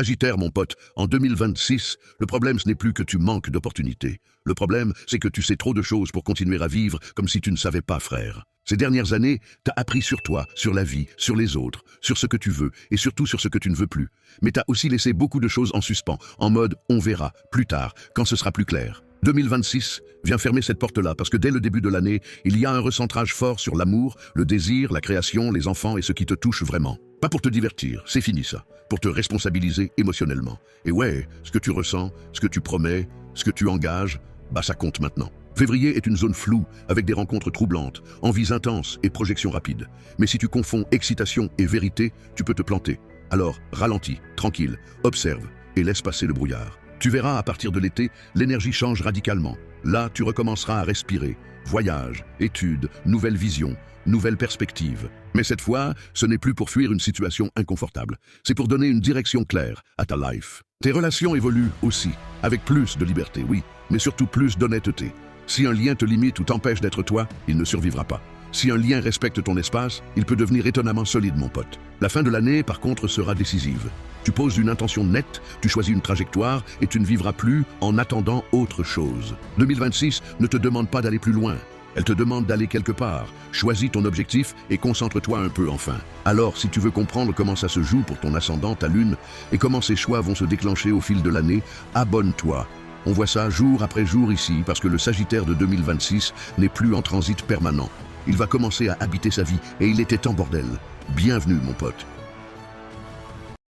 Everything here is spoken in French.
Sagittaire, mon pote, en 2026, le problème ce n'est plus que tu manques d'opportunités. Le problème, c'est que tu sais trop de choses pour continuer à vivre comme si tu ne savais pas, frère. Ces dernières années, t'as appris sur toi, sur la vie, sur les autres, sur ce que tu veux et surtout sur ce que tu ne veux plus. Mais t'as aussi laissé beaucoup de choses en suspens, en mode on verra, plus tard, quand ce sera plus clair. 2026, viens fermer cette porte-là parce que dès le début de l'année, il y a un recentrage fort sur l'amour, le désir, la création, les enfants et ce qui te touche vraiment. Pas pour te divertir, c'est fini ça, pour te responsabiliser émotionnellement. Et ouais, ce que tu ressens, ce que tu promets, ce que tu engages, bah ça compte maintenant. Février est une zone floue, avec des rencontres troublantes, envies intenses et projections rapides. Mais si tu confonds excitation et vérité, tu peux te planter. Alors, ralentis, tranquille, observe et laisse passer le brouillard. Tu verras, à partir de l'été, l'énergie change radicalement. Là, tu recommenceras à respirer. Voyage, études, nouvelles visions, nouvelles perspectives. Mais cette fois, ce n'est plus pour fuir une situation inconfortable. C'est pour donner une direction claire à ta life. Tes relations évoluent aussi, avec plus de liberté, oui, mais surtout plus d'honnêteté. Si un lien te limite ou t'empêche d'être toi, il ne survivra pas. Si un lien respecte ton espace, il peut devenir étonnamment solide, mon pote. La fin de l'année, par contre, sera décisive. Tu poses une intention nette, tu choisis une trajectoire et tu ne vivras plus en attendant autre chose. 2026 ne te demande pas d'aller plus loin. Elle te demande d'aller quelque part. Choisis ton objectif et concentre-toi un peu enfin. Alors, si tu veux comprendre comment ça se joue pour ton ascendant, ta lune, et comment ces choix vont se déclencher au fil de l'année, abonne-toi. On voit ça jour après jour ici parce que le Sagittaire de 2026 n'est plus en transit permanent. Il va commencer à habiter sa vie et il était temps, bordel. Bienvenue, mon pote.